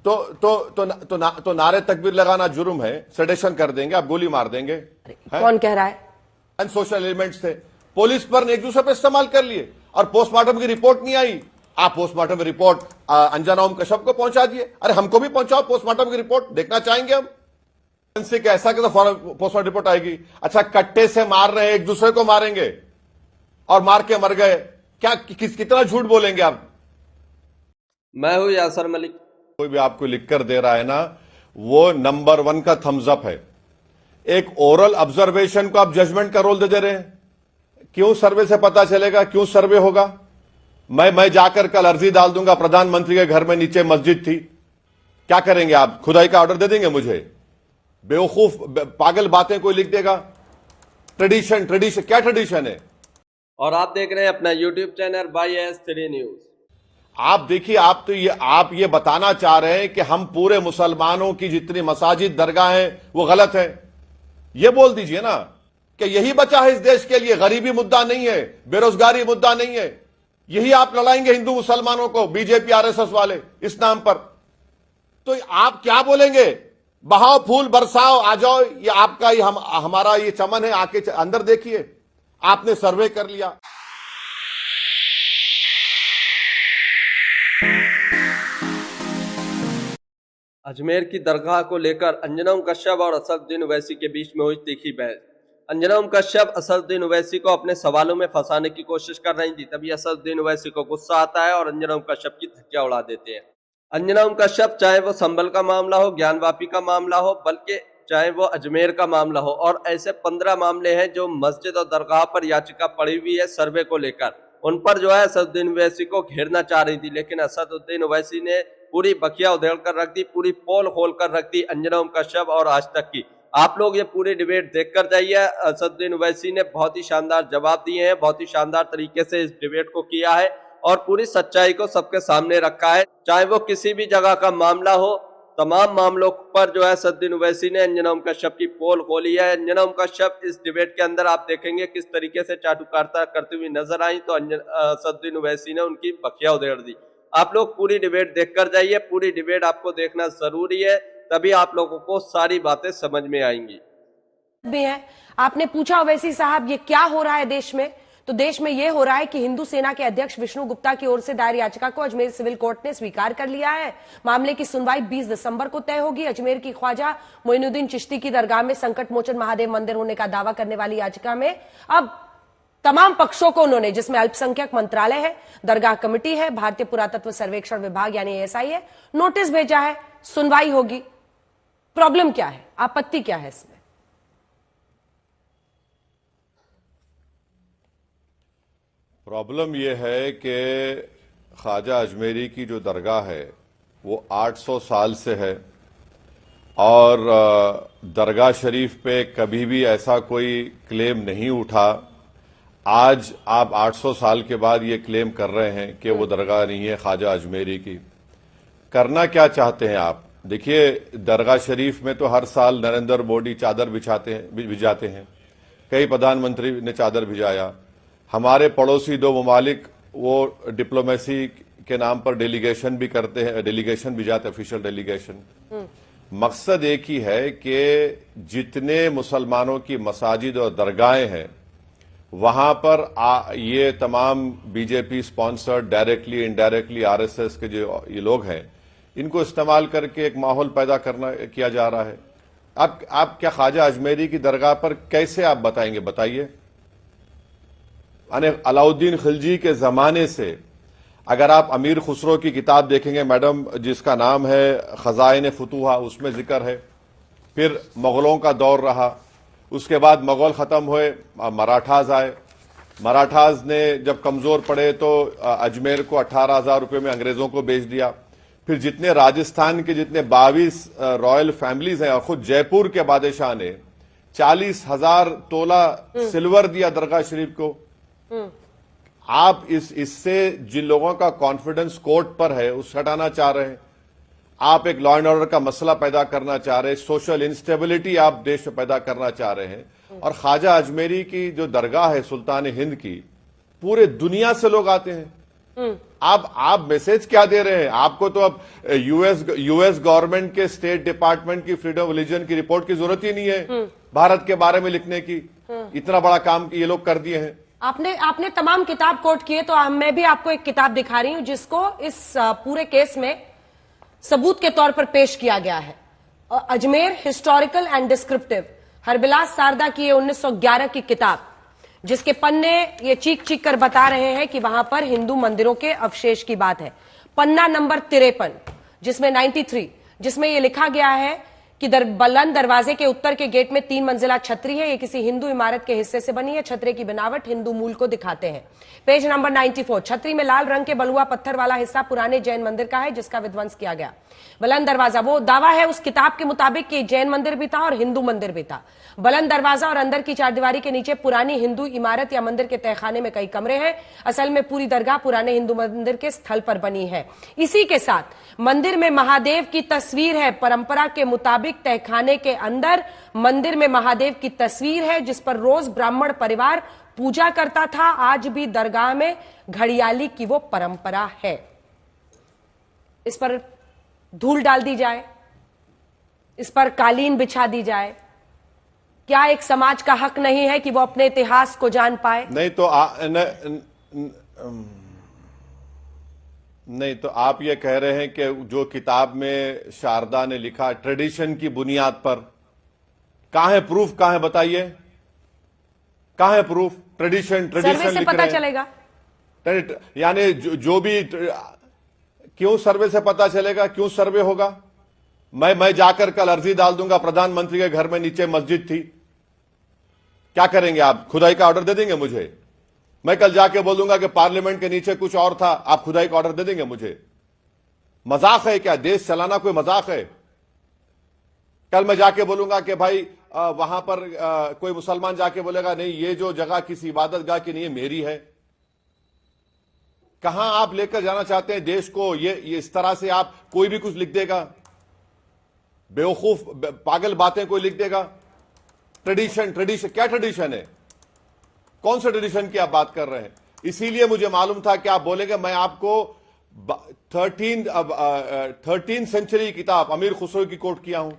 तो नारे तकबीर लगाना जुर्म है, सेडेशन कर देंगे, आप गोली मार देंगे। कौन कह रहा है? सोशल एलिमेंट्स थे, पुलिस पर ने एक दूसरे पर इस्तेमाल कर लिए और पोस्टमार्टम की रिपोर्ट नहीं आई। आप पोस्टमार्टम की रिपोर्ट अंजना ओम कश्यप को पहुंचा दिए। अरे हमको भी पहुंचाओ पोस्टमार्टम की रिपोर्ट, देखना चाहेंगे हम। ऐसा कि तो पोस्टमार्टम रिपोर्ट आएगी। अच्छा, कट्टे से मार रहे हैं, एक दूसरे को मारेंगे और मार के मर गए, क्या कितना झूठ बोलेंगे आप? मैं हूं यासर मलिक। कोई भी आपको लिखकर दे रहा है ना, वो नंबर 1 का थम्स अप है। एक ओरल ऑब्जर्वेशन को आप जजमेंट का रोल दे रहे हैं। क्यों सर्वे से पता चलेगा? क्यों सर्वे होगा? मैं जाकर कल अर्जी डाल दूंगा, प्रधानमंत्री के घर में नीचे मस्जिद थी, क्या करेंगे आप? खुदाई का ऑर्डर दे देंगे मुझे? बेवकूफ पागल बातें कोई लिख देगा। ट्रेडिशन क्या ट्रेडिशन है? और आप देख रहे हैं अपना यूट्यूब चैनल YS3 न्यूज। आप देखिए, आप ये बताना चाह रहे हैं कि हम पूरे मुसलमानों की जितनी मसाजिद दरगाह हैं वो गलत है। ये बोल दीजिए ना कि यही बचा है इस देश के लिए। गरीबी मुद्दा नहीं है, बेरोजगारी मुद्दा नहीं है। यही आप लड़ाएंगे हिंदू मुसलमानों को, बीजेपी RSS वाले इस नाम पर। तो आप क्या बोलेंगे? बहाओ फूल बरसाओ, आ जाओ, ये आपका ही हमारा ये चमन है, आके अंदर देखिए। आपने सर्वे कर लिया। अजमेर की दरगाह को लेकर अंजना ओम कश्यप और असदुद्दीन ओवैसी के बीच में हुई तीखी बहस। अंजना ओम कश्यप असदुद्दीन ओवैसी को अपने सवालों में फंसाने की कोशिश कर रही थी, तभी असदुद्दीन ओवैसी को गुस्सा आता है और अंजना ओम कश्यप की धज्जियां उड़ा देते हैं। अंजना ओम कश्यप, चाहे वो संभल का मामला हो, ज्ञानवापी का मामला हो, बल्कि चाहे वो अजमेर का मामला हो, और ऐसे 15 मामले हैं जो मस्जिद और दरगाह पर याचिका पड़ी हुई है सर्वे को लेकर, उन पर जो है असदुद्दीन ओवैसी को घेरना चाह रही थी। लेकिन असदुद्दीन ओवैसी ने पूरी बखिया उधेड़ कर रख दी, पूरी पोल खोल कर रख दी अंजना ओम कश्यप और आज तक की। आप लोग ये पूरी डिबेट देख कर जाइए। असदुद्दीन ओवैसी ने बहुत ही शानदार जवाब दिए हैं, बहुत ही शानदार तरीके से इस डिबेट को किया है और पूरी सच्चाई को सबके सामने रखा है। चाहे वो किसी भी जगह का मामला हो, तमाम मामलों पर जो है असदुद्दीन ओवैसी ने अंजना ओम कश्यप की पोल खोली है। अंजना ओम कश्यप इस डिबेट के अंदर आप देखेंगे किस तरीके से चाटुकारिता करती हुई नजर आई, तो असदुद्दीन ओवैसी ने उनकी बखिया उधेड़ दी। आप लोग पूरी डिबेट देखकर जाइए, पूरी डिबेट आपको देखना जरूरी है, तभी आप लोगों को सारी बातें समझ में आएंगी। भी है, आपने पूछा ओवैसी साहब ये क्या हो रहा है देश में, तो देश में यह हो रहा है कि हिंदू सेना के अध्यक्ष विष्णु गुप्ता की ओर से दायर याचिका को अजमेर सिविल कोर्ट ने स्वीकार कर लिया है। मामले की सुनवाई 20 दिसंबर को तय होगी। अजमेर की ख्वाजा मोइनुद्दीन चिश्ती की दरगाह में संकट मोचन महादेव मंदिर होने का दावा करने वाली याचिका में अब तमाम पक्षों को उन्होंने, जिसमें अल्पसंख्यक मंत्रालय है, दरगाह कमेटी है, भारतीय पुरातत्व सर्वेक्षण विभाग यानी ASI है, नोटिस भेजा है। सुनवाई होगी। प्रॉब्लम क्या है, आपत्ति क्या है इसमें? प्रॉब्लम यह है कि ख्वाजा अजमेरी की जो दरगाह है वो 800 साल से है और दरगाह शरीफ पे कभी भी ऐसा कोई क्लेम नहीं उठा। आज आप 800 साल के बाद ये क्लेम कर रहे हैं कि वो दरगाह नहीं है ख्वाजा अजमेरी की। करना क्या चाहते हैं आप? देखिए, दरगाह शरीफ में तो हर साल नरेंद्र मोदी चादर भिजाते हैं, कई प्रधानमंत्री ने चादर भिजाया। हमारे पड़ोसी 2 ममालिक वो डिप्लोमेसी के नाम पर डेलीगेशन भी करते हैं, डेलीगेशन भी जाते, ऑफिशियल डेलीगेशन। मकसद एक ही है कि जितने मुसलमानों की मसाजिद और दरगाहें हैं वहां पर ये तमाम BJP sponsored directly indirectly RSS के जो ये लोग हैं, इनको इस्तेमाल करके एक माहौल पैदा किया जा रहा है। आप क्या ख्वाजा अजमेरी की दरगाह पर कैसे आप बताएंगे? बताइए। अलाउद्दीन खिलजी के जमाने से अगर आप अमीर खुसरो की किताब देखेंगे मैडम, जिसका नाम है खजाइन फुतूहा, उसमें जिक्र है। फिर मुगलों का दौर रहा, उसके बाद मुगल खत्म हुए, मराठाज आए। मराठाज ने जब कमजोर पड़े तो अजमेर को 18,000 रुपये में अंग्रेजों को बेच दिया। फिर जितने राजस्थान के जितने 22 रॉयल फैमिलीज हैं और खुद जयपुर के बादशाह ने 40,000 तोला सिल्वर दिया दरगाह शरीफ को। आप इससे जिन लोगों का कॉन्फिडेंस कोर्ट पर है उसे हटाना चाह रहे हैं। आप एक लॉ एंड ऑर्डर का मसला पैदा करना चाह रहे हैं, सोशल इंस्टेबिलिटी आप देश में पैदा करना चाह रहे हैं। और ख्वाजा अजमेरी की जो दरगाह है सुल्तान हिंद की, पूरे दुनिया से लोग आते हैं। आप मैसेज क्या दे रहे हैं? आपको तो अब यूएस गवर्नमेंट के स्टेट डिपार्टमेंट की फ्रीडम ऑफ रिलीजन की रिपोर्ट की जरूरत ही नहीं है भारत के बारे में लिखने की। इतना बड़ा काम ये लोग कर दिए हैं। आपने तमाम किताब कोट किए, तो मैं भी आपको एक किताब दिखा रही हूं जिसको इस पूरे केस में सबूत के तौर पर पेश किया गया है। Ajmer historical and descriptive, Harbilas Sarda की ये 1911 की किताब, जिसके पन्ने ये चीख चीख कर बता रहे हैं कि वहां पर हिंदू मंदिरों के अवशेष की बात है। पन्ना नंबर 53 जिसमें 93, जिसमें ये लिखा गया है कि बुलंद दरवाजे के उत्तर के गेट में 3 मंजिला छतरी है। ये किसी हिंदू इमारत के हिस्से से बनी है। छतरे की बनावट हिंदू मूल को दिखाते हैं। पेज नंबर 94, छतरी में लाल रंग के बलुआ पत्थर वाला हिस्सा पुराने जैन मंदिर का है जिसका विध्वंस किया गया। बुलंद दरवाजा, वो दावा है उस किताब के मुताबिक कि जैन मंदिर भी था और हिंदू मंदिर भी था। बुलंद दरवाजा और अंदर की चारदीवारी के नीचे पुरानी हिंदू इमारत या मंदिर के तहखाने में कई कमरे हैं। असल में पूरी दरगाह पुराने हिंदू मंदिर के स्थल पर बनी है। इसी के साथ मंदिर में महादेव की तस्वीर है। परंपरा के मुताबिक तहखाने के अंदर मंदिर में महादेव की तस्वीर है जिस पर रोज ब्राह्मण परिवार पूजा करता था। आज भी दरगाह में घड़ियाली की वो परंपरा है। इस पर धूल डाल दी जाए, इस पर कालीन बिछा दी जाए, क्या एक समाज का हक नहीं है कि वो अपने इतिहास को जान पाए? नहीं तो नहीं तो आप ये कह रहे हैं कि जो किताब में शारदा ने लिखा ट्रेडिशन की बुनियाद पर, कहां है प्रूफ? कहां है बताइए, कहां है प्रूफ? ट्रेडिशन सर्वे से पता चलेगा। यानी जो भी, क्यों सर्वे से पता चलेगा? क्यों सर्वे होगा? मैं जाकर कल अर्जी डाल दूंगा, प्रधानमंत्री के घर में नीचे मस्जिद थी, क्या करेंगे आप? खुदाई का ऑर्डर दे देंगे मुझे? मैं कल जाके बोल दूंगा कि पार्लियामेंट के नीचे कुछ और था, आप खुदाई का ऑर्डर दे देंगे मुझे? मजाक है क्या? देश चलाना कोई मजाक है? कल मैं जाके बोलूंगा कि भाई वहां पर कोई मुसलमान जाके बोलेगा नहीं ये जो जगह किसी इबादत गाह की नहीं है, मेरी है। कहां आप लेकर जाना चाहते हैं देश को? ये इस तरह से आप कोई भी कुछ लिख देगा, बेवकूफ पागल बातें कोई लिख देगा। ट्रेडिशन क्या ट्रेडिशन है? कौन सा ट्रेडिशन की आप बात कर रहे हैं? इसीलिए मुझे मालूम था कि आप बोलेंगे। मैं आपको 13 सेंचुरी किताब अमीर खुसरो की कोट किया हूं।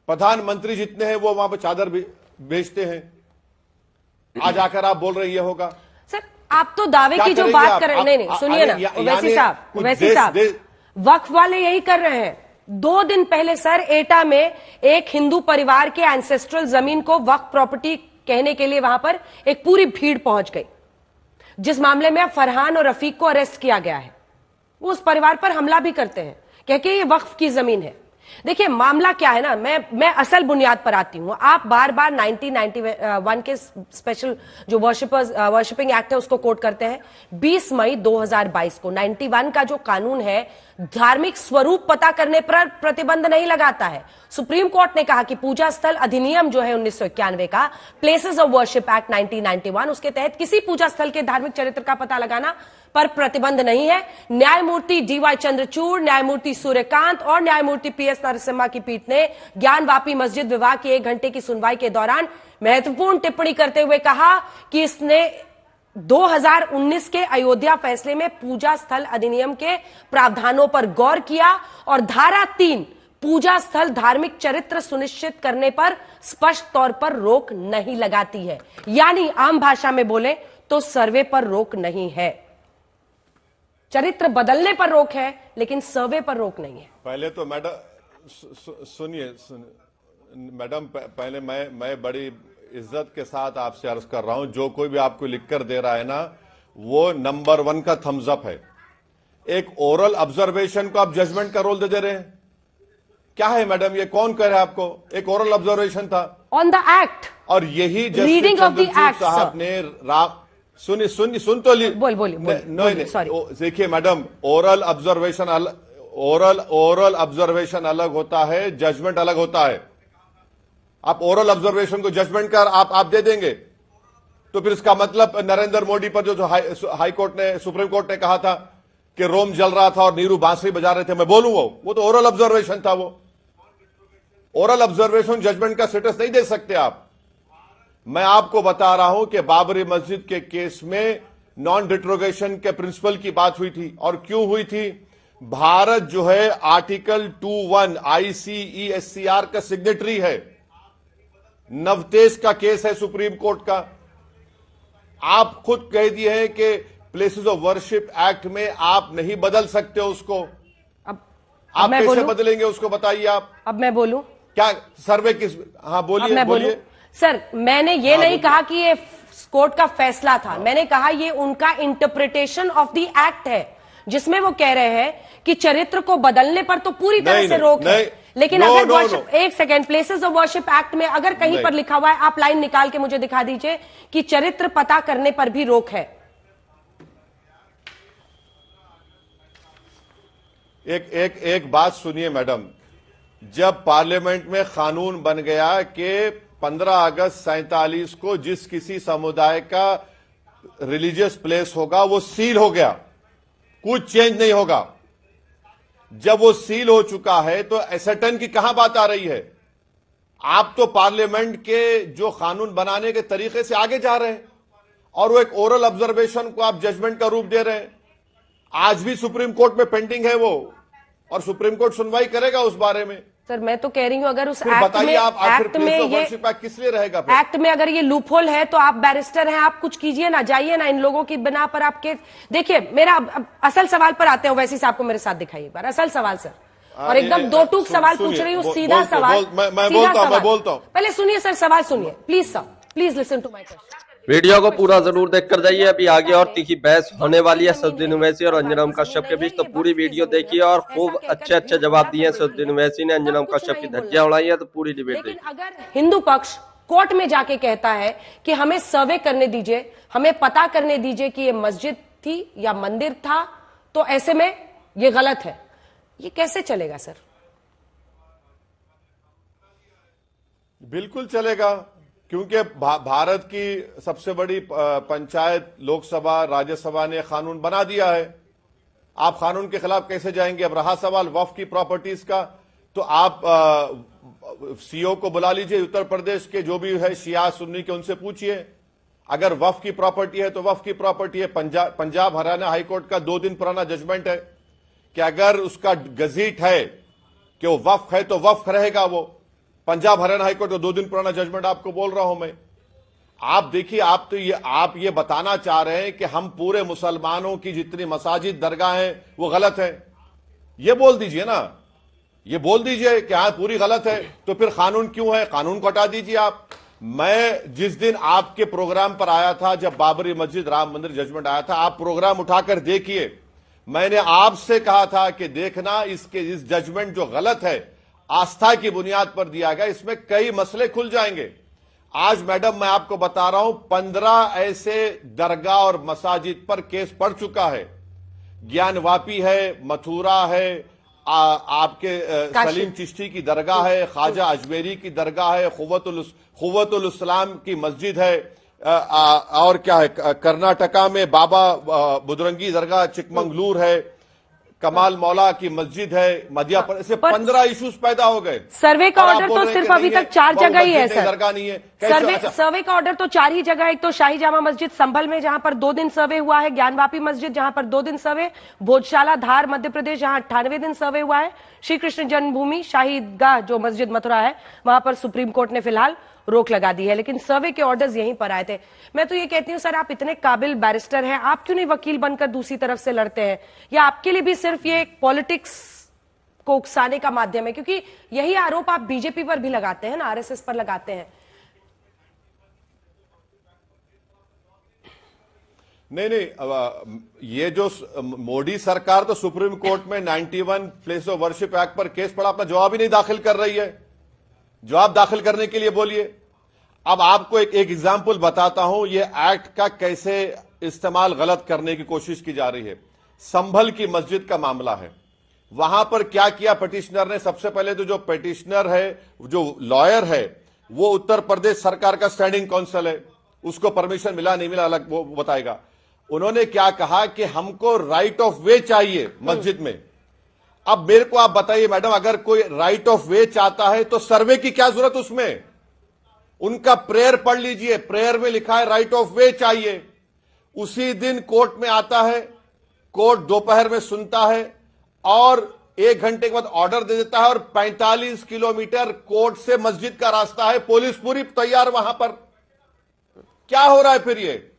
प्रधानमंत्री जितने हैं वो वहां पर चादर बेचते हैं, आज आकर आप बोल रहे ये होगा। सर आप तो दावे की जो बात कर रहे हैं, नहीं सुनिए ना ओवैसी साहब, वक्फ वाले यही कर रहे हैं। 2 दिन पहले सर एटा में एक हिंदू परिवार के एंसेस्ट्रल जमीन को वक्फ प्रॉपर्टी कहने के लिए वहां पर एक पूरी भीड़ पहुंच गई, जिस मामले में फरहान और रफीक को अरेस्ट किया गया है। वो उस परिवार पर हमला भी करते हैं कह के ये वक्फ की जमीन है। देखिए मामला क्या है ना, मैं असल बुनियाद पर आती हूं। आप बार बार 1991 के स्पेशल जो वर्शिपिंग एक्ट है उसको कोट करते हैं। 20 मई 2022 को 91 का जो कानून है धार्मिक स्वरूप पता करने पर प्रतिबंध नहीं लगाता है। सुप्रीम कोर्ट ने कहा कि पूजा स्थल अधिनियम जो है 1991 का, प्लेसेस ऑफ वर्शिप एक्ट 1991, उसके तहत किसी पूजा स्थल के धार्मिक चरित्र का पता लगाना पर प्रतिबंध नहीं है। न्यायमूर्ति डीवाई चंद्रचूड़, न्यायमूर्ति सूर्यकांत और न्यायमूर्ति पीएस नरसिम्हा की पीठ ने ज्ञानवापी मस्जिद विवाद की 1 घंटे की सुनवाई के दौरान महत्वपूर्ण टिप्पणी करते हुए कहा कि इसने 2019 के अयोध्या फैसले में पूजा स्थल अधिनियम के प्रावधानों पर गौर किया और धारा 3 पूजा स्थल धार्मिक चरित्र सुनिश्चित करने पर स्पष्ट तौर पर रोक नहीं लगाती है। यानी आम भाषा में बोले तो सर्वे पर रोक नहीं है, चरित्र बदलने पर रोक है लेकिन सर्वे पर रोक नहीं है। पहले तो मैडम सुनिए मैडम, पहले मैं बड़ी इज्जत के साथ आपसे अर्ज कर रहा हूं, जो कोई भी आपको लिखकर दे रहा है ना वो नंबर 1 का थम्स अप है। एक ओरल ऑब्जर्वेशन को आप जजमेंट का रोल दे रहे हैं, क्या है मैडम? ये कौन कह रहा है आपको? एक ओरल ऑब्जर्वेशन था ऑन द एक्ट, और यही रीडिंग ऑफ द एक्ट साहब ने सुन तो बोल सॉरी। देखिए मैडम, ओरल ऑब्जर्वेशन अलग होता है, जजमेंट अलग होता है। आप ओरल ऑब्जर्वेशन को जजमेंट कर आप दे देंगे तो फिर इसका मतलब नरेंद्र मोदी पर जो हाई कोर्ट ने, सुप्रीम कोर्ट ने कहा था कि रोम जल रहा था और नीरू बांसुरी बजा रहे थे, मैं बोलूं वो तो ओरल ऑब्जर्वेशन था। वो ओरल ऑब्जर्वेशन जजमेंट का स्टेटस नहीं दे सकते आप। मैं आपको बता रहा हूं कि बाबरी मस्जिद के केस में नॉन डिट्रोगेशन के प्रिंसिपल की बात हुई थी। और क्यों हुई थी? भारत जो है आर्टिकल 21 ICESCR का सिग्नेटरी है। नवतेज का केस है सुप्रीम कोर्ट का। आप खुद कह दिए हैं कि प्लेसेस ऑफ वर्शिप एक्ट में आप नहीं बदल सकते उसको। अब आप मैं कैसे बोलूं? बदलेंगे उसको, बताइए आप। अब मैं बोलूं? क्या सर्वे किस? हाँ अब बोलिए मैं बोलूं? बोलिए। सर, मैंने ये हाँ, नहीं बोलिए। कहा कि ये कोर्ट का फैसला था। मैंने कहा ये उनका इंटरप्रिटेशन ऑफ द एक्ट है, जिसमें वो कह रहे हैं कि चरित्र को बदलने पर तो पूरी तरह नहीं, से नहीं, रोक है। नहीं, लेकिन नो, अगर नो, वर्शिप, नो। एक second, places of worship act में अगर कहीं नहीं। पर लिखा हुआ है, आप लाइन निकाल के मुझे दिखा दीजिए कि चरित्र पता करने पर भी रोक है। एक बात सुनिए मैडम, जब पार्लियामेंट में कानून बन गया कि 15 अगस्त 47 को जिस किसी समुदाय का रिलीजियस प्लेस होगा वो सील हो गया, कुछ चेंज नहीं होगा। जब वो सील हो चुका है तो एसेटन की कहां बात आ रही है? आप तो पार्लियामेंट के जो कानून बनाने के तरीके से आगे जा रहे हैं और वो एक ओरल ऑब्जर्वेशन को आप जजमेंट का रूप दे रहे हैं। आज भी सुप्रीम कोर्ट में पेंडिंग है वो, और सुप्रीम कोर्ट सुनवाई करेगा उस बारे में। सर, मैं तो कह रही हूं अगर उस फिर एक्ट बताइए में, आप आखिर एक्ट में प्लेस ऑफ ये वर्शिप एक्ट किस लिए रहेगा फिर? एक्ट में अगर ये लूपहोल है तो आप बैरिस्टर हैं, आप कुछ कीजिए ना, जाइए ना, इन लोगों की बिना पर आपके। देखिए, मेरा अब असल सवाल पर आते हैं। वैसे साहब को मेरे साथ दिखाइए एक बार असल सवाल सर, और एकदम दो टूक सवाल पूछ रही हूँ, सीधा सवाल। मैं बोलता हूं। पहले सुनिए सर, सवाल सुनिए please sir, please listen to my question. Video को पूरा जरूर देखकर जाइए। अभी आगे और तीखी बहस होने वाली है ससुद्दीन ओवैसी और अंजना कश्यप के बीच, तो पूरी वीडियो देखिए। और खूब अच्छे जवाब दिए ससुद्दीन ओवैसी ने, अंजना कश्यप की धज्जियां उड़ाई है, तो पूरी डिबेट लेकिन देखिए। अगर हिंदू पक्ष कोर्ट में जाके कहता है कि हमें सर्वे करने दीजिए, हमें पता करने दीजिए कि ये मस्जिद थी या मंदिर था, तो ऐसे में ये गलत है, ये कैसे चलेगा सर? बिल्कुल चलेगा, क्योंकि भारत की सबसे बड़ी पंचायत लोकसभा राज्यसभा ने कानून बना दिया है। आप कानून के खिलाफ कैसे जाएंगे? अब रहा सवाल वक्फ की प्रॉपर्टीज का, तो आप सीओ को बुला लीजिए उत्तर प्रदेश के, जो भी है शिया सुन्नी के, उनसे पूछिए। अगर वक्फ की प्रॉपर्टी है तो वक्फ की प्रॉपर्टी है। पंजाब हरियाणा हाईकोर्ट का 2 दिन पुराना जजमेंट है कि अगर उसका गजीट है कि वो वक्फ है तो वक्फ रहेगा वो। पंजाब हरियाणा हाईकोर्ट का 2 दिन पुराना जजमेंट आपको बोल रहा हूं मैं। आप देखिए, आप ये बताना चाह रहे हैं कि हम पूरे मुसलमानों की जितनी मसाजिद दरगाह हैं वो गलत है, ये बोल दीजिए ना, ये बोल दीजिए कि हाँ पूरी गलत है। तो फिर कानून क्यों है? कानून को हटा दीजिए आप। मैं जिस दिन आपके प्रोग्राम पर आया था, जब बाबरी मस्जिद राम मंदिर जजमेंट आया था, आप प्रोग्राम उठाकर देखिए। मैंने आपसे कहा था कि देखना, इस जजमेंट जो गलत है, आस्था की बुनियाद पर दिया गया, इसमें कई मसले खुल जाएंगे। आज मैडम मैं आपको बता रहा हूं, 15 ऐसे दरगाह और मसाजिद पर केस पड़ चुका है। ज्ञानवापी है, मथुरा है, आपके सलीम चिश्ती की दरगाह है, ख्वाजा अजमेरी की दरगाह है, खुव्वतुल इस्लाम की मस्जिद है, और क्या है, कर्नाटका में बाबा बुदरंगी दरगाह चिकमंगलूर है, कमाल मौला की मस्जिद है, मध्य प्रदेश से 15 इश्यूज पैदा हो गए। सर्वे का ऑर्डर तो सिर्फ अभी तक 4 जगह ही है सर। दरगाह नहीं है सर्वे का ऑर्डर तो 4 ही जगह है। एक तो शाही जामा मस्जिद संभल में, जहां पर 2 दिन सर्वे हुआ है, ज्ञानवापी मस्जिद जहां पर 2 दिन सर्वे, भोजशाला धार मध्य प्रदेश जहां 98 दिन सर्वे हुआ है, श्री कृष्ण जन्मभूमि शाही ईदगाह जो मस्जिद मथुरा है, वहां पर सुप्रीम कोर्ट ने फिलहाल रोक लगा दी है। लेकिन सर्वे के ऑर्डर्स यहीं पर आए थे। मैं तो ये कहती हूं सर, आप इतने काबिल बैरिस्टर हैं, आप क्यों नहीं वकील बनकर दूसरी तरफ से लड़ते हैं? या आपके लिए भी सिर्फ ये एक पॉलिटिक्स को उकसाने का माध्यम है? क्योंकि यही आरोप आप बीजेपी पर भी लगाते हैं ना, आरएसएस पर लगाते हैं। नहीं, ये जो मोदी सरकार तो सुप्रीम कोर्ट में 91 प्लेस ऑफ वर्शिप एक्ट पर केस पड़ा, अपना जवाब ही नहीं दाखिल कर रही है। जवाब दाखिल करने के लिए बोलिए। अब आपको एक एग्जाम्पल बताता हूं, ये एक्ट का कैसे इस्तेमाल गलत करने की कोशिश की जा रही है। संभल की मस्जिद का मामला है, वहां पर क्या किया पिटिशनर ने? सबसे पहले तो जो पिटिशनर है, जो लॉयर है, वो उत्तर प्रदेश सरकार का स्टैंडिंग काउंसिल है, उसको परमिशन मिला नहीं मिला अलग वो बताएगा। उन्होंने क्या कहा कि हमको राइट ऑफ वे चाहिए मस्जिद में। अब मेरे को आप बताइए मैडम, अगर कोई राइट ऑफ वे चाहता है तो सर्वे की क्या जरूरत उसमें? उनका प्रेयर पढ़ लीजिए, प्रेयर में लिखा है राइट ऑफ वे चाहिए। उसी दिन कोर्ट में आता है, कोर्ट दोपहर में सुनता है और 1 घंटे के बाद ऑर्डर दे देता है और 45 किलोमीटर कोर्ट से मस्जिद का रास्ता है, पुलिस पूरी तैयार वहां पर। क्या हो रहा है फिर? ये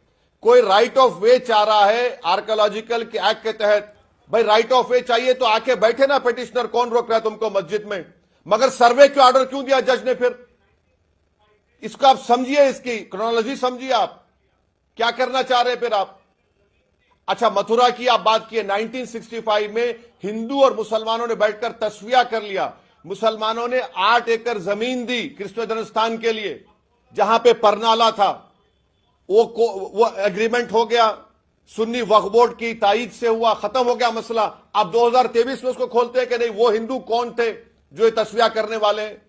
कोई राइट ऑफ वे चाह रहा है आर्कोलॉजिकल एक्ट के तहत। भाई राइट ऑफ वे चाहिए तो आके बैठे ना पिटिशनर, कौन रोक रहा है तुमको मस्जिद में? मगर सर्वे क्यों ऑर्डर क्यों दिया जज ने फिर? इसको आप समझिए, इसकी क्रोनोलॉजी समझिए, आप क्या करना चाह रहे हैं फिर आप। अच्छा, मथुरा की आप बात किए, 1965 में हिंदू और मुसलमानों ने बैठकर तस्वीया कर लिया। मुसलमानों ने 8 एकड़ जमीन दी कृष्ण जन्म स्थान के लिए, जहां पे परनाला था। वो एग्रीमेंट हो गया, सुन्नी वक्फ बोर्ड की तायीद से हुआ, खत्म हो गया मसला। अब 2023 में उसको खोलते हैं कि नहीं, वो हिंदू कौन थे जो ये तस्वीया करने वाले हैं?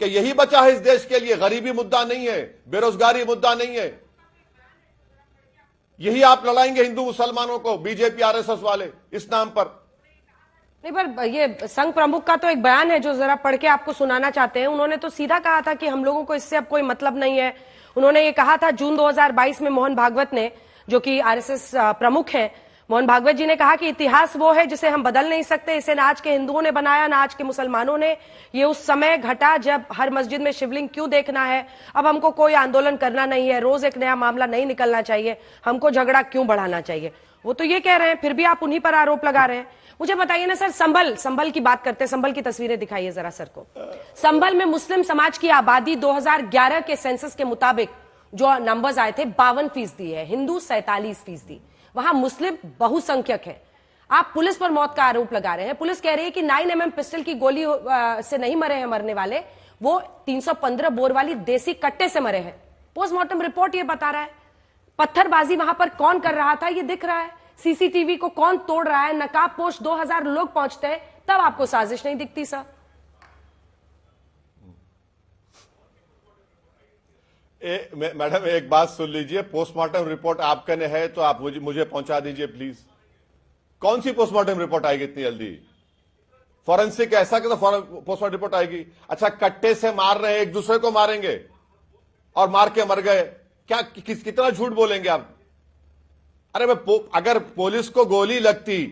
कि यही बचा है इस देश के लिए? गरीबी मुद्दा नहीं है, बेरोजगारी मुद्दा नहीं है। यही आप लड़ाएंगे हिंदू मुसलमानों को, बीजेपी आरएसएस वाले इस नाम पर? नहीं, पर ये संघ प्रमुख का तो एक बयान है जो जरा पढ़ के आपको सुनाना चाहते हैं। उन्होंने तो सीधा कहा था कि हम लोगों को इससे अब कोई मतलब नहीं है। उन्होंने ये कहा था जून 2022 में, मोहन भागवत ने, जो कि आरएसएस प्रमुख हैं, मोहन भागवत जी ने कहा कि इतिहास वो है जिसे हम बदल नहीं सकते, इसे ना आज के हिंदुओं ने बनाया ना आज के मुसलमानों ने। ये उस समय घटा जब हर मस्जिद में शिवलिंग क्यों देखना है, अब हमको कोई आंदोलन करना नहीं है, रोज एक नया मामला नहीं निकलना चाहिए, हमको झगड़ा क्यों बढ़ाना चाहिए। वो तो ये कह रहे हैं, फिर भी आप उन्हीं पर आरोप लगा रहे हैं। मुझे बताइए ना सर, संभल की बात करते हैं, संभल की तस्वीरें दिखाइए जरा सर को। संभल में मुस्लिम समाज की आबादी 2011 के सेंसस के मुताबिक जो नंबर्स आए थे 52% है, हिंदू 47%। वहां मुस्लिम बहुसंख्यक है। आप पुलिस पर मौत का आरोप लगा रहे हैं। पुलिस कह रही है कि 9mm पिस्टल की गोली से नहीं मरे हैं मरने वाले, वो 315 बोर वाली देसी कट्टे से मरे हैं। पोस्टमार्टम रिपोर्ट ये बता रहा है। पत्थरबाजी वहां पर कौन कर रहा था ये दिख रहा है, सीसीटीवी को कौन तोड़ रहा है, नकाबपोश 2000 लोग पहुंचते हैं, तब आपको साजिश नहीं दिखती सर। मैडम एक बात सुन लीजिए, पोस्टमार्टम रिपोर्ट आपके है तो आप मुझे पहुंचा दीजिए प्लीज। कौन सी पोस्टमार्टम रिपोर्ट आएगी इतनी जल्दी? फॉरेंसिक ऐसा कि तो पोस्टमार्टम रिपोर्ट आएगी। अच्छा, कट्टे से मार रहे हैं, एक दूसरे को मारेंगे और मार के मर गए, क्या कितना झूठ बोलेंगे आप? अरे अगर पुलिस को गोली लगती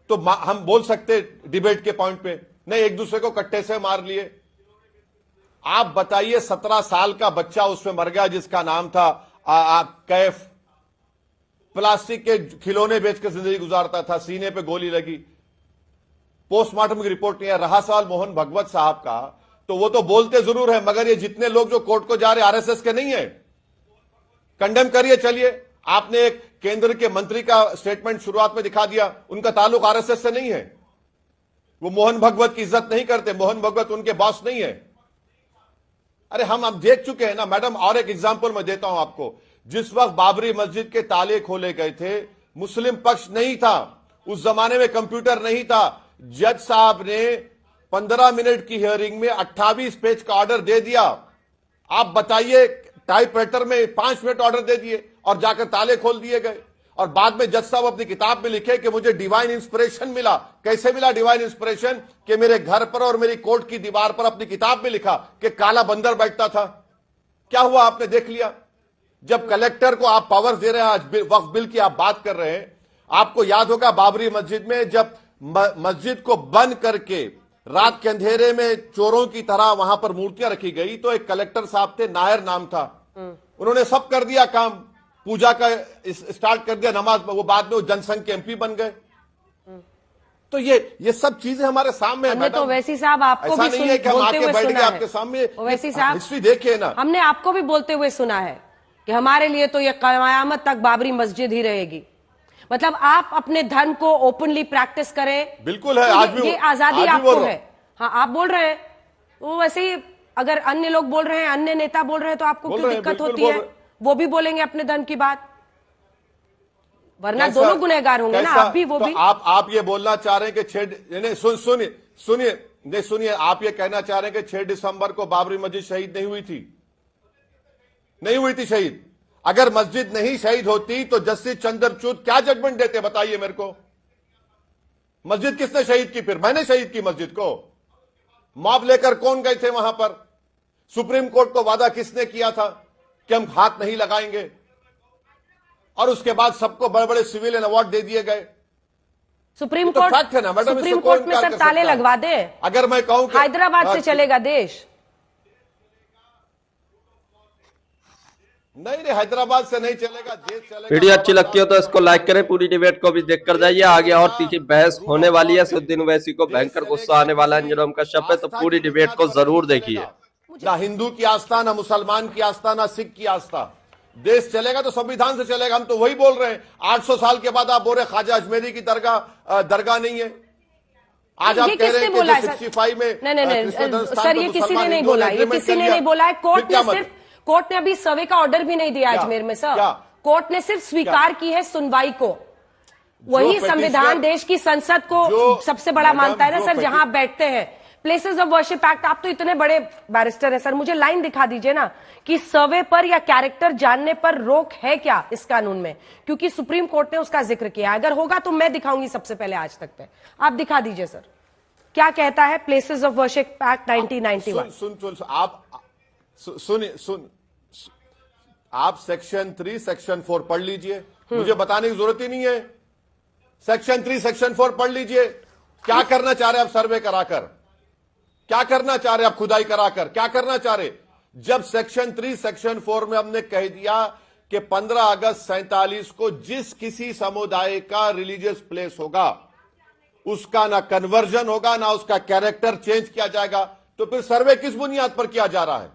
तो हम बोल सकते डिबेट के पॉइंट पे, नहीं एक दूसरे को कट्टे से मार लिए। आप बताइए, 17 साल का बच्चा उसमें मर गया जिसका नाम था कैफ, प्लास्टिक के खिलौने बेचकर जिंदगी गुजारता था, सीने पे गोली लगी। पोस्टमार्टम की रिपोर्ट नहीं है। रहा सवाल मोहन भागवत साहब का, तो वो तो बोलते जरूर है, मगर ये जितने लोग जो कोर्ट को जा रहे आरएसएस के नहीं है। कंडेम करिए, चलिए। आपने एक केंद्र के मंत्री का स्टेटमेंट शुरुआत में दिखा दिया, उनका ताल्लुक आरएसएस से नहीं है। वो मोहन भागवत की इज्जत नहीं करते, मोहन भागवत उनके बॉस नहीं है। अरे हम देख चुके हैं ना मैडम। और एक एग्जांपल मैं देता हूं आपको। जिस वक्त बाबरी मस्जिद के ताले खोले गए थे, मुस्लिम पक्ष नहीं था, उस जमाने में कंप्यूटर नहीं था। जज साहब ने 15 मिनट की हियरिंग में 28 पेज का ऑर्डर दे दिया। आप बताइए, टाइपराइटर में 5 मिनट ऑर्डर दे दिए और जाकर ताले खोल दिए गए। और बाद में जज साहब अपनी किताब में लिखे कि मुझे डिवाइन इंस्पिरेशन मिला। कैसे मिला डिवाइन इंस्पिरेशन? कि मेरे घर पर और मेरी कोर्ट की दीवार पर अपनी किताब में लिखा कि काला बंदर बैठता था। क्या हुआ आपने देख लिया। जब कलेक्टर को आप पावर्स दे रहे हैं, आज वक्फ बिल की आप बात कर रहे हैं, आपको याद होगा बाबरी मस्जिद में जब मस्जिद को बंद करके रात के अंधेरे में चोरों की तरह वहां पर मूर्तियां रखी गई, तो एक कलेक्टर साहब थे, नायर नाम था, उन्होंने सब कर दिया काम, पूजा का स्टार्ट कर दिया, नमाज। वो बाद में वो जनसंघ के एमपी बन गए। तो ये सब चीजें हमारे सामने है। तो वैसी साहब आपको भी नहीं है कि हम आके बैठ गए आपके सामने। वैसी साहब हिस्ट्री देखिए ना, हमने आपको भी बोलते हुए सुना है कि हमारे लिए तो ये कयामत तक बाबरी मस्जिद ही रहेगी। मतलब आप अपने धर्म को ओपनली प्रैक्टिस करें, बिल्कुल है। तो आज भी ये आजादी आपको है। हाँ, आप बोल रहे हैं, वो वैसे ही अगर अन्य लोग बोल रहे हैं, अन्य नेता बोल रहे हैं, तो आपको क्यों दिक्कत होती है? वो भी बोलेंगे अपने धर्म की बात, वरना दोनों गुनहगार होंगे ना, आप भी वो तो भी। आप ये बोलना चाह रहे हैं कि सुनिए, आप ये कहना चाह रहे हैं कि 6 दिसंबर को बाबरी मस्जिद शहीद नहीं हुई थी शहीद। अगर मस्जिद नहीं शहीद होती तो जस्टिस चंद्रचूड़ क्या जजमेंट देते, बताइए मेरे को। मस्जिद किसने शहीद की? फिर मैंने शहीद की मस्जिद को। मॉब लेकर कौन गए थे वहां पर? सुप्रीम कोर्ट को वादा किसने किया था कि हम हाथ नहीं लगाएंगे? और उसके बाद सबको बड़े बड़े सिविलियन अवार्ड दे दिए गए। सुप्रीम ये तो कोर्ट फैक्ट है ना मैडम, सुप्रीम इसको कौन कोर्ट में इनकार सर कर ताले सकता है? लगवा दें, अगर मैं कहूं कि हैदराबाद से चलेगा देश। नहीं नहीं, हैदराबाद से नहीं चलेगा, देश चलेगा। वीडियो अच्छी लगती हो तो इसको लाइक करें, पूरी डिबेट को भी देख कर जाइए। आगे और तीखी बहस होने वाली है, असदुद्दीन ओवैसी को भयंकर गुस्सा आने वाला है अंजुम कश्यप पे, तो पूरी डिबेट को जरूर देखिए। ना हिंदू की आस्था, ना मुसलमान की आस्था, ना सिख की आस्था। देश चलेगा तो संविधान से चलेगा। हम तो वही बोल रहे हैं। 800 साल के बाद आप बोल रहे ख्वाजा अजमेरी की दरगाह नहीं है। आज आप कह रहे हैं कि 65 में नहीं सर, ये किसी ने नहीं बोला, ये किसी ने नहीं बोला है। कोर्ट ने अभी सर्वे का ऑर्डर भी नहीं दिया अजमेर में सर। कोर्ट ने सिर्फ स्वीकार की है सुनवाई को। वही संविधान देश की संसद को सबसे बड़ा मानता है ना सर, जहां आप बैठते हैं। प्लेसेस ऑफ वर्शिप एक्ट, आप तो इतने बड़े बैरिस्टर हैं सर, मुझे लाइन दिखा दीजिए ना कि सर्वे पर या कैरेक्टर जानने पर रोक है क्या इस कानून में, क्योंकि सुप्रीम कोर्ट ने उसका जिक्र किया। अगर होगा तो मैं दिखाऊंगी सबसे पहले आज तक पे। आप दिखा दीजिए सर, क्या कहता है प्लेसेस ऑफ वर्शिप एक्ट 1991। आप सेक्शन 3 सेक्शन 4 पढ़ लीजिए, मुझे बताने की जरूरत ही नहीं है। सेक्शन 3 सेक्शन 4 पढ़ लीजिए। क्या करना चाह रहे हैं आप सर्वे कराकर? क्या करना चाह रहे हैं आप खुदाई कराकर? क्या करना चाह रहे? जब सेक्शन 3 सेक्शन 4 में हमने कह दिया कि 15 अगस्त 47 को जिस किसी समुदाय का रिलीजियस प्लेस होगा उसका ना कन्वर्जन होगा, ना उसका कैरेक्टर चेंज किया जाएगा, तो फिर सर्वे किस बुनियाद पर किया जा रहा है?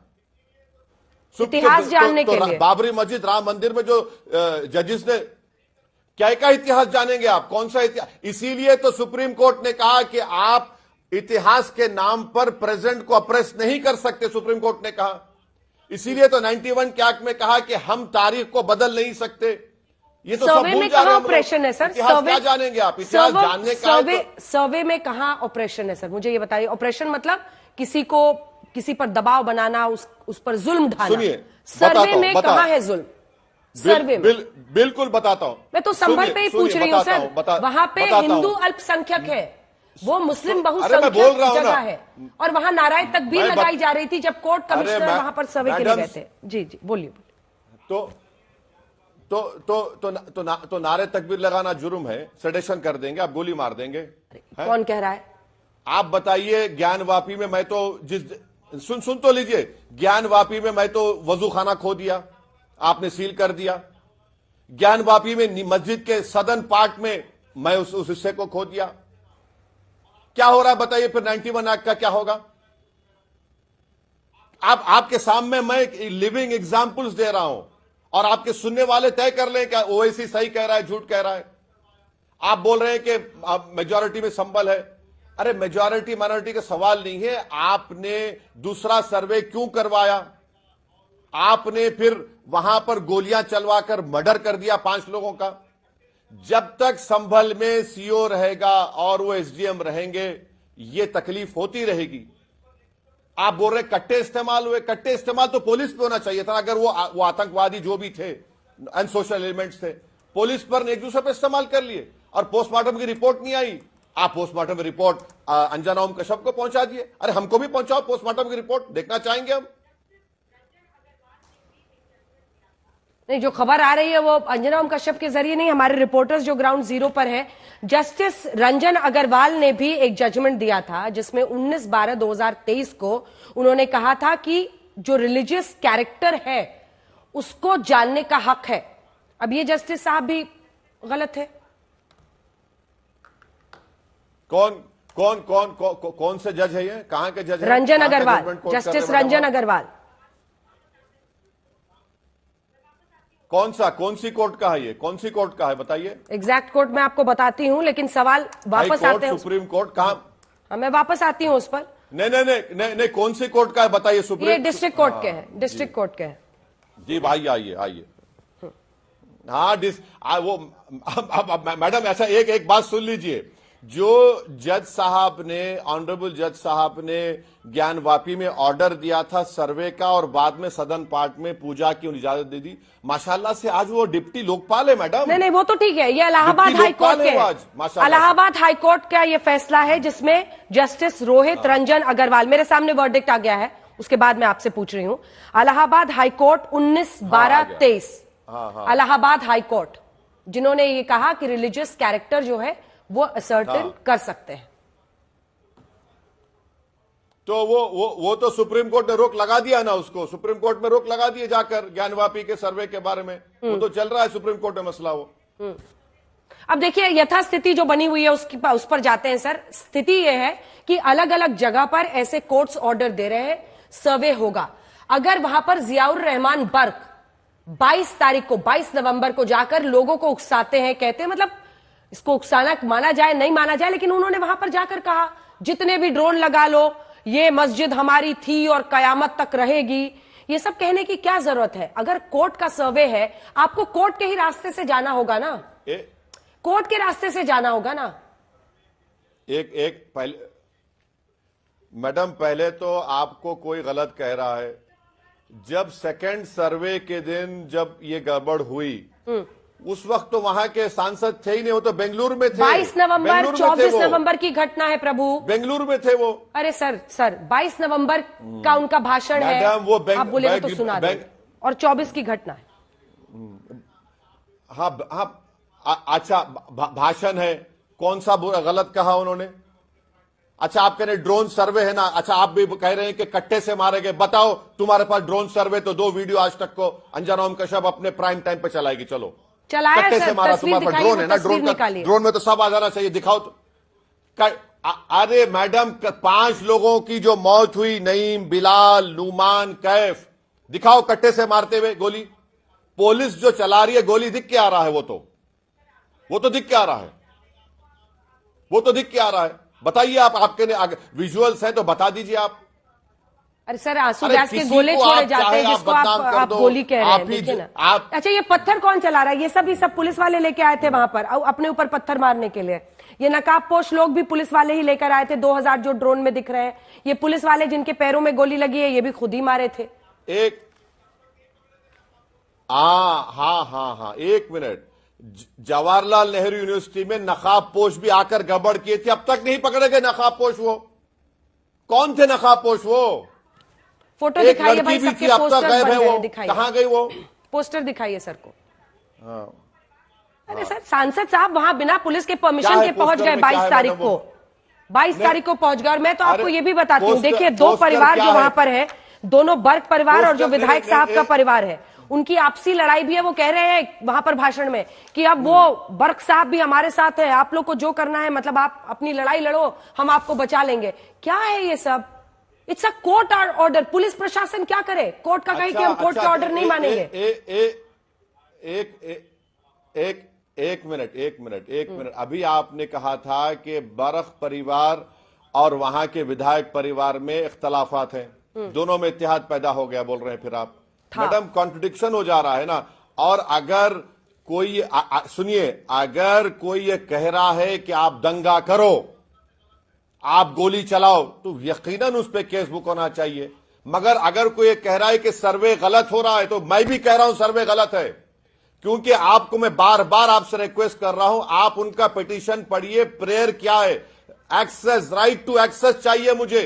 इतिहास जानने के लिए। बाबरी मस्जिद, राम मंदिर में जो जजेस ने क्या का इतिहास जानेंगे आप? कौन सा इतिहास? इसीलिए तो सुप्रीम कोर्ट ने कहा कि आप इतिहास के नाम पर प्रेजेंट को अप्रेस नहीं कर सकते। सुप्रीम कोर्ट ने कहा, इसीलिए तो 91 के एक्ट में कहा कि हम तारीख को बदल नहीं सकते। ये तो सर्वे में कहां ऑपरेशन है सर? इतिहास क्या जानेंगे आप? इतिहास जानने का सर्वे में कहां ऑपरेशन है सर, मुझे ये बताइए। ऑपरेशन मतलब किसी पर दबाव बनाना, उस पर जुल्म ढाना। सुनिए, सर्वे में कहां है जुल्म? सर्वे में बिल्कुल बताता हूं। मैं तो संभल पे ही पूछ रही हूं सर। वहां पे हिंदू अल्पसंख्यक है, वो मुस्लिम बहुसंख्यक जगह है, और वहां नाराए तकबीर लगाई जा रही थी जब कोर्ट कमिश्नर वहां पर सर्वे के लिए गए थे। जी जी बोलिए। तो नारे तकबीर लगाना जुर्म है, सेडेशन कर देंगे, आप गोली मार देंगे। कौन कह रहा है? आप बताइए। ज्ञानवापी में मैं तो सुन तो लीजिए। ज्ञानवापी में मैं तो वजू खाना खो दिया, आपने सील कर दिया। ज्ञानवापी में मस्जिद के सदन पार्ट में मैं उस हिस्से को खो दिया। क्या हो रहा है बताइए? फिर 91 एक्ट का क्या होगा? आपके सामने मैं लिविंग एग्जाम्पल्स दे रहा हूं, और आपके सुनने वाले तय कर लें क्या ओवैसी सही कह रहा है, झूठ कह रहा है। आप बोल रहे हैं कि मेजॉरिटी में संबल है। अरे मेजॉरिटी माइनॉरिटी का सवाल नहीं है। आपने दूसरा सर्वे क्यों करवाया? आपने फिर वहां पर गोलियां चलवाकर मर्डर कर दिया 5 लोगों का। जब तक संभल में सीओ रहेगा और वो एसडीएम रहेंगे, ये तकलीफ होती रहेगी। आप बोल रहे कट्टे इस्तेमाल हुए। कट्टे इस्तेमाल तो पुलिस पे होना चाहिए था। अगर वो आतंकवादी जो भी थे, अनसोशल एलिमेंट्स थे, पुलिस पर एक दूसरे पे इस्तेमाल कर लिए, और पोस्टमार्टम की रिपोर्ट नहीं आई। आप पोस्टमार्टम की रिपोर्ट अंजुम कश्यप को पहुंचा दिए। अरे हमको भी पहुंचाओ पोस्टमार्टम की रिपोर्ट, देखना चाहेंगे हम। नहीं, जो खबर आ रही है वो अंजुम कश्यप के जरिए नहीं, हमारे रिपोर्टर्स जो ग्राउंड जीरो पर है। जस्टिस रंजन अग्रवाल ने भी एक जजमेंट दिया था जिसमें 19/12/2023 को उन्होंने कहा था कि जो रिलीजियस कैरेक्टर है उसको जानने का हक है। अब ये जस्टिस साहब भी गलत है। कौन से जज है ये? कहां के जज है? रंजन अग्रवाल, जस्टिस रंजन अग्रवाल। कौन सी कोर्ट का है ये? कौन सी कोर्ट का है बताइए? एग्जैक्ट कोर्ट मैं आपको बताती हूं, लेकिन सवाल वापस आते हैं। सुप्रीम कोर्ट कहां? मैं वापस आती हूं उस पर। नहीं, कौन सी कोर्ट का है बताइए? सुप्रीम, ये डिस्ट्रिक्ट कोर्ट के हैं, डिस्ट्रिक्ट कोर्ट के हैं। जी भाई आइए। हाँ वो मैडम ऐसा एक बात सुन लीजिए। जो जज साहब ने, ऑनरेबल जज साहब ने ज्ञानवापी में ऑर्डर दिया था सर्वे का, और बाद में सदन पार्ट में पूजा की इजाजत दे दी, माशाल्लाह से आज वो डिप्टी लोकपाल है मैडम। नहीं, वो तो ठीक है, ये इलाहाबाद हाई कोर्ट के, इलाहाबाद हाई कोर्ट का ये फैसला है जिसमें जस्टिस रोहित रंजन अग्रवाल, मेरे सामने वर्डिक्ट आ गया है, उसके बाद मैं आपसे पूछ रही हूं। इलाहाबाद हाई कोर्ट 19/12/23 हाँ। इलाहाबाद हाई कोर्ट, जिन्होंने ये कहा कि रिलीजियस कैरेक्टर जो है वो असर्टेन कर सकते हैं। तो वो तो सुप्रीम कोर्ट ने रोक लगा दिया ना, उसको सुप्रीम कोर्ट में रोक लगा दिए जाकर ज्ञानवापी के सर्वे के बारे में। वो तो चल रहा है सुप्रीम कोर्ट में मसला वो। अब देखिए यथास्थिति जो बनी हुई है उस पर जाते हैं सर। स्थिति यह है कि अलग अलग जगह पर ऐसे कोर्ट्स ऑर्डर दे रहे हैं, सर्वे होगा। अगर वहां पर जियाउर रहमान बर्क 22 नवंबर को जाकर लोगों को उकसाते हैं, कहते हैं, मतलब इसको उकसाना माना जाए नहीं माना जाए, लेकिन उन्होंने वहां पर जाकर कहा जितने भी ड्रोन लगा लो, ये मस्जिद हमारी थी और कयामत तक रहेगी। ये सब कहने की क्या जरूरत है? अगर कोर्ट का सर्वे है, आपको कोर्ट के ही रास्ते से जाना होगा ना, कोर्ट के रास्ते से जाना होगा ना। एक पहले मैडम, पहले तो आपको कोई गलत कह रहा है। जब सेकंड सर्वे के दिन जब ये गड़बड़ हुई, उस वक्त तो वहां के सांसद थे ही नहीं, वो तो बेंगलुरु में थे। 22 नवंबर 24 नवंबर की घटना है प्रभु, बेंगलुरु में थे वो। अरे सर 22 नवंबर का उनका भाषण है, आप बोलेगा तो सुना दें, और 24 की घटना है। हाँ, अच्छा भाषण है, कौन सा गलत कहा उन्होंने? अच्छा, आप कह रहे ड्रोन सर्वे है ना, अच्छा आप भी कह रहे हैं कि कट्टे से मारे गए। बताओ तुम्हारे पास ड्रोन सर्वे तो 2 वीडियो आज तक को अंजना ओम कश्यप अपने प्राइम टाइम पे चलाएगी। चलो चलाया कट्टे सर, से मारा, तस्वीर तुम्हारे पास ड्रोन है ना, ड्रोन में तो सब आ जाना चाहिए, दिखाओ तो। अरे मैडम, 5 लोगों की जो मौत हुई, नईम, बिलाल, नुमान, कैफ, दिखाओ कट्टे से मारते हुए गोली। पुलिस जो चला रही है गोली, दिख के आ रहा है, वो तो दिख के आ रहा है, वो तो दिख के आ रहा है। बताइए आप, आपके विजुअल्स हैं तो बता दीजिए आप। अरे सर, आंसू गैस के गोले छोड़े जाते हैं जिसको आप गोली कह रहे हैं, देखिए ना। अच्छा, ये पत्थर कौन चला रहा है? ये सब पुलिस वाले लेके आए थे वहां पर अपने ऊपर पत्थर मारने के लिए। ये नकाबपोश लोग भी पुलिस वाले ही लेकर आए थे, 2000 जो ड्रोन में दिख रहे हैं। ये पुलिस वाले जिनके पैरों में गोली लगी है, ये भी खुद ही मारे थे। हाँ, 1 मिनट। जवाहरलाल नेहरू यूनिवर्सिटी में नकाबपोश भी आकर गड़बड़ किए थे, अब तक नहीं पकड़े गए नकाबपोश। वो कौन थे नकाबपोश? वो फोटो एक दिखाइए भाई, लड़की भी थी, सबके अब तक पोस्टर गायब है। वो दिखाइए, कहां गई? वो पोस्टर दिखाइए सर को। हाँ, अरे सर, सांसद साहब वहां बिना पुलिस के परमिशन के पहुंच गए 22 तारीख को, 22 तारीख को पहुंच गए। और मैं तो आपको ये भी बताती हूँ, देखिए 2 परिवार जो वहां पर है, दोनों बर्क परिवार और जो विधायक साहब का परिवार है, उनकी आपसी लड़ाई भी है। वो कह रहे हैं वहां पर भाषण में कि अब वो बर्क साहब भी हमारे साथ है, आप लोग को जो करना है, मतलब आप अपनी लड़ाई लड़ो, हम आपको बचा लेंगे। क्या है ये सब? It's a court order. Police प्रशासन क्या करे? कोर्ट का कहे कि हम कोर्ट के ऑर्डर नहीं मानेंगे। एक मिनट। अभी आपने कहा था कि बर्क परिवार और वहां के विधायक परिवार में इख्तलाफात हैं, दोनों में इत्तेहाद पैदा हो गया, बोल रहे हैं फिर आप। मैडम, कॉन्ट्रडिक्शन हो जा रहा है ना। और अगर कोई सुनिए, अगर कोई ये कह रहा है कि आप दंगा करो, आप गोली चलाओ, तो यकीनन उस पर केस बुक होना चाहिए। मगर अगर कोई कह रहा है कि सर्वे गलत हो रहा है, तो मैं भी कह रहा हूं सर्वे गलत है। क्योंकि आपको मैं बार बार आपसे रिक्वेस्ट कर रहा हूं, आप उनका पिटीशन पढ़िए। प्रेयर क्या है? एक्सेस, राइट टू एक्सेस चाहिए मुझे।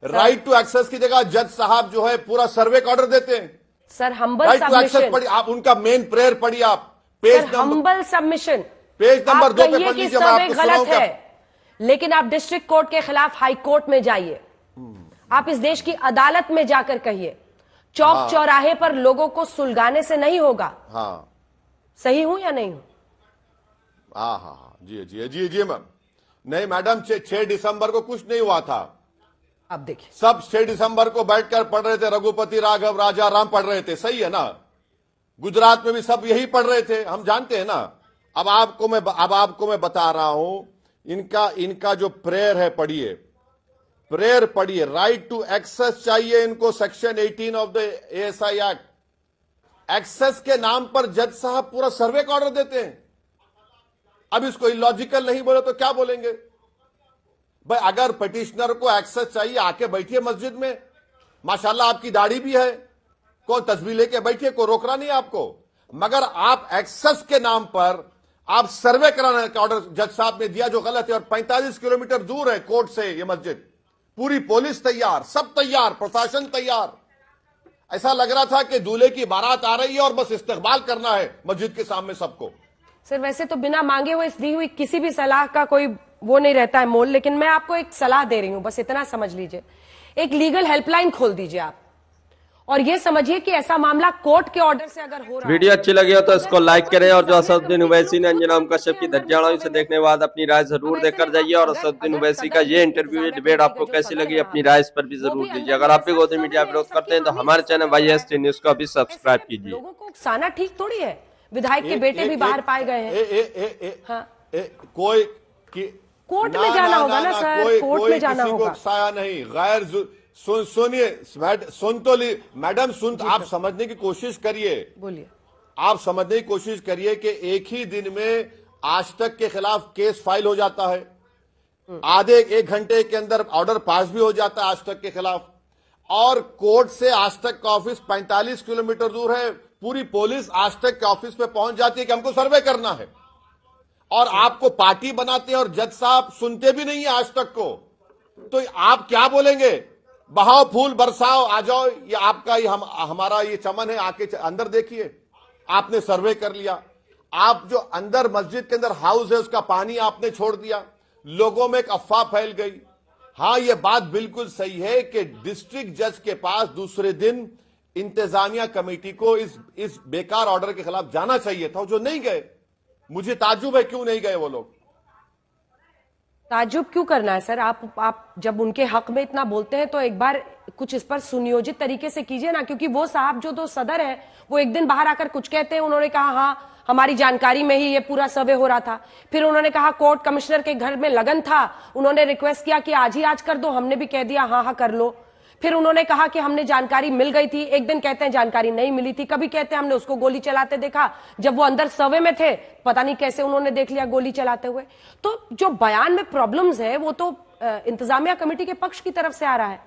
राइट टू एक्सेस की जगह जज साहब जो है पूरा सर्वे का ऑर्डर देते हैं। Sir, humble right to access submission पढ़िए आप, उनका मेन प्रेयर पढ़िए आप। Page number, humble submission, page number 2 पे पढ़ कि लीजिए, मैं सर्वे आपको गलत सुनाऊंगा। है, लेकिन आप डिस्ट्रिक्ट कोर्ट के खिलाफ हाई कोर्ट में जाइए, आप इस देश की अदालत में जाकर कहिए। चौक चौराहे पर लोगों को सुलगाने से नहीं होगा। हाँ, सही हूं या नहीं हूं? हाँ, जी मैम। नहीं मैडम, 6 दिसंबर को कुछ नहीं हुआ था। अब देखिए, सब 6 दिसंबर को बैठकर पढ़ रहे थे, रघुपति राघव राजा राम पढ़ रहे थे, सही है ना। गुजरात में भी सब यही पढ़ रहे थे, हम जानते हैं ना। अब आपको मैं बता रहा हूं, इनका जो प्रेयर है पढ़िए, प्रेयर पढ़िए। राइट टू एक्सेस चाहिए इनको, section 18 of the ASI act. Access के नाम पर जज साहब पूरा सर्वे का ऑर्डर देते हैं। अब इसको इलॉजिकल नहीं बोले तो क्या बोलेंगे भाई? अगर पिटिशनर को एक्सेस चाहिए, आके बैठिए मस्जिद में, माशाल्लाह आपकी दाढ़ी भी है, कौन तस्वीर लेके बैठिए, कोई रोक रहा नहीं आपको। मगर आप एक्सेस के नाम पर आप सर्वे कराने का ऑर्डर जज साहब ने दिया, जो गलत है। और 45 किलोमीटर दूर है कोर्ट से ये मस्जिद। पूरी पुलिस तैयार, सब तैयार, प्रशासन तैयार। ऐसा लग रहा था कि दूल्हे की बारात आ रही है और बस इस्तकबाल करना है मस्जिद के सामने सबको। सर वैसे तो बिना मांगे हुए दी हुई किसी भी सलाह का कोई वो नहीं रहता है मोल, लेकिन मैं आपको एक सलाह दे रही हूं, बस इतना समझ लीजिए। एक लीगल हेल्पलाइन खोल दीजिए आप, और ये समझिए कि ऐसा मामला कोर्ट के ऑर्डर से अगर हो रहा है। वीडियो अच्छी लगी हो तो इसको लाइक करें, और जो असदुद्दीन ओवैसी ने अंजना कश्यप की धज्जियां से देखने के बाद अपनी राय जरूर देकर जाइए। और असदुद्दीन ओवैसी का ये इंटरव्यू, ये डिबेट आपको कैसी लगी, अपनी राय इस पर भी जरूर दीजिए। अगर आप भी गौतम मीडिया विरोध करते हैं तो हमारे चैनल YST न्यूज को अभी सब्सक्राइब कीजिए। लोगों को उकसाना ठीक थोड़ी है। विधायक के बेटे भी बाहर पाए गए हैं। हाँ, कोई कोर्ट में जाना होगा ना सर, कोर्ट में जाना होगा। उकसाया नहीं, गैर सुनिए सुन तो ली मैडम, सुन आप समझने की कोशिश करिए, बोलिए। आप समझने की कोशिश करिए कि एक ही दिन में आज तक के खिलाफ केस फाइल हो जाता है, आधे एक घंटे के अंदर ऑर्डर पास भी हो जाता है आज तक के खिलाफ, और कोर्ट से आज तक का ऑफिस 45 किलोमीटर दूर है। पूरी पुलिस आज तक के ऑफिस पे पहुंच जाती है कि हमको सर्वे करना है, और आपको पार्टी बनाते हैं और जज साहब सुनते भी नहीं है आज तक को। तो आप क्या बोलेंगे? बहाओ फूल बरसाओ, आ जाओ, ये आपका ये हमारा ये चमन है, आके अंदर देखिए। आपने सर्वे कर लिया, आप जो अंदर मस्जिद के अंदर हाउस है उसका पानी आपने छोड़ दिया, लोगों में एक अफवाह फैल गई। हां, ये बात बिल्कुल सही है कि डिस्ट्रिक्ट जज के पास दूसरे दिन इंतजामिया कमेटी को इस बेकार ऑर्डर के खिलाफ जाना चाहिए था, जो नहीं गए। मुझे ताज्जुब है क्यों नहीं गए वो लोग। ताज्जुब क्यों करना है सर? आप जब उनके हक में इतना बोलते हैं तो एक बार कुछ इस पर सुनियोजित तरीके से कीजिए ना, क्योंकि वो साहब जो तो सदर है वो एक दिन बाहर आकर कुछ कहते हैं, उन्होंने कहा हाँ हमारी जानकारी में ही ये पूरा सर्वे हो रहा था, फिर उन्होंने कहा कोर्ट कमिश्नर के घर में लगन था, उन्होंने रिक्वेस्ट किया कि आज ही आज कर दो, हमने भी कह दिया हाँ हाँ कर लो, फिर उन्होंने कहा कि हमने जानकारी मिल गई थी, एक दिन कहते हैं जानकारी नहीं मिली थी, कभी कहते हैं हमने उसको गोली चलाते देखा, जब वो अंदर सर्वे में थे पता नहीं कैसे उन्होंने देख लिया गोली चलाते हुए। तो जो बयान में प्रॉब्लम्स है वो तो इंतजामिया कमेटी के पक्ष की तरफ से आ रहा है।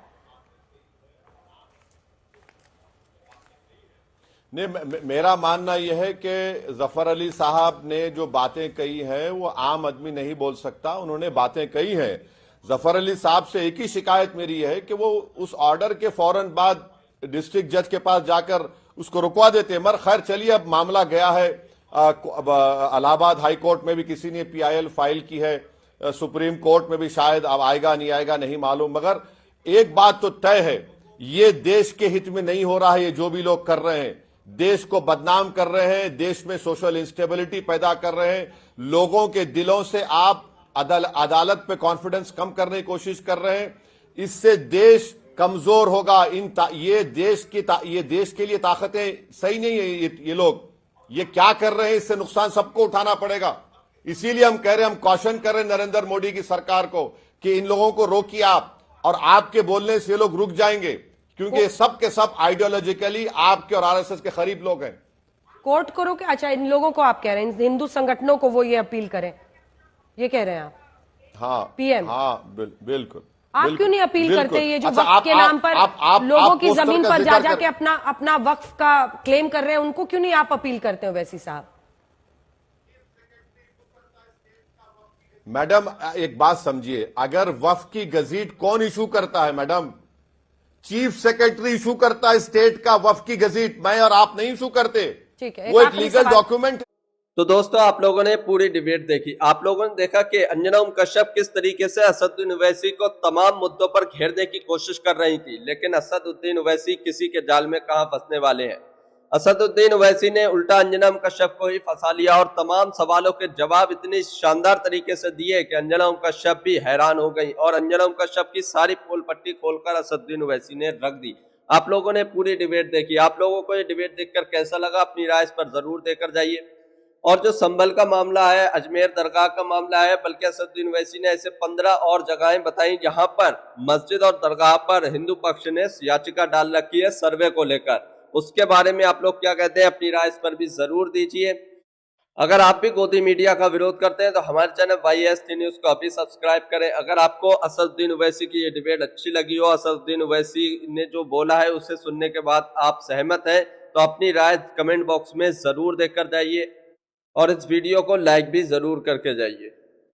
नहीं, मेरा मानना यह है कि जफर अली साहब ने जो बातें कही हैं वो आम आदमी नहीं बोल सकता। उन्होंने बातें कही हैं। जफर अली साहब से एक ही शिकायत मेरी है कि वो उस ऑर्डर के फौरन बाद डिस्ट्रिक्ट जज के पास जाकर उसको रुकवा देते। मगर खैर चलिए, अब मामला गया है, इलाहाबाद हाई कोर्ट में भी किसी ने PIL फाइल की है, सुप्रीम कोर्ट में भी शायद अब आएगा नहीं आएगा नहीं मालूम। मगर एक बात तो तय है, ये देश के हित में नहीं हो रहा है। ये जो भी लोग कर रहे हैं देश को बदनाम कर रहे हैं, देश में सोशल इंस्टेबिलिटी पैदा कर रहे हैं, लोगों के दिलों से आप अदालत पे कॉन्फिडेंस कम करने की कोशिश कर रहे हैं। इससे देश कमजोर होगा। ये देश के लिए ताकतें सही नहीं है। ये लोग ये क्या कर रहे हैं, इससे नुकसान सबको उठाना पड़ेगा। इसीलिए हम कह रहे हैं, हम कॉशन कर रहे हैं नरेंद्र मोदी की सरकार को कि इन लोगों को रोकिए आप, और आपके बोलने से ये लोग रुक जाएंगे, क्योंकि सब के सब आइडियोलॉजिकली आपके और RSS के करीब लोग हैं। कोर्ट को रोके? अच्छा, इन लोगों को आप कह रहे हैं, हिंदू संगठनों को वो ये अपील करें, ये कह रहे हैं आप? हाँ PM, हाँ बिल्कुल। आप क्यों नहीं अपील करते? ये जो अच्छा, वक्फ के नाम पर लोगों की पोस्टर जमीन का पर जिक्र जाके अपना वक्फ का क्लेम कर रहे हैं, उनको क्यों नहीं आप अपील करते हो वैसी साहब? मैडम एक बात समझिए, अगर वक्फ की गजीट कौन इशू करता है मैडम? चीफ सेक्रेटरी इशू करता है स्टेट का वक्फ की गजीट, मैं और आप नहीं इशू करते। ठीक है, वो एक लीगल डॉक्यूमेंट। तो दोस्तों, आप लोगों ने पूरी डिबेट देखी। आप लोगों ने देखा कि अंजना कश्यप किस तरीके से असदुद्दीन ओवैसी को तमाम मुद्दों पर घेरने की कोशिश कर रही थी, लेकिन असदुद्दीन ओवैसी किसी के जाल में कहां फंसने वाले हैं। असदुद्दीन ओवैसी ने उल्टा अंजना कश्यप को ही फंसा लिया, और तमाम सवालों के जवाब इतनी शानदार तरीके से दिए कि अंजना कश्यप भी हैरान हो गई, और अंजना कश्यप की सारी पोल पट्टी खोलकर असदुद्दीन ओवैसी ने रख दी। आप लोगों ने पूरी डिबेट देखी। आप लोगों को ये डिबेट देखकर कैसा लगा, अपनी राय इस पर जरूर देकर जाइए। और जो संभल का मामला है, अजमेर दरगाह का मामला है, बल्कि असदुद्दीन ओवैसी ने ऐसे 15 और जगहें बताई जहां पर मस्जिद और दरगाह पर हिंदू पक्ष ने याचिका डाल रखी है सर्वे को लेकर। उसके बारे में आप लोग क्या कहते हैं, अपनी राय इस पर भी जरूर दीजिए। अगर आप भी गोदी मीडिया का विरोध करते हैं तो हमारे चैनल YST न्यूज को अभी सब्सक्राइब करें। अगर आपको असदुद्दीन ओवैसी की ये डिबेट अच्छी लगी हो, असदुद्दीन ओवैसी ने जो बोला है उसे सुनने के बाद आप सहमत हैं, तो अपनी राय कमेंट बॉक्स में जरूर देकर जाइए, और इस वीडियो को लाइक भी जरूर करके जाइए।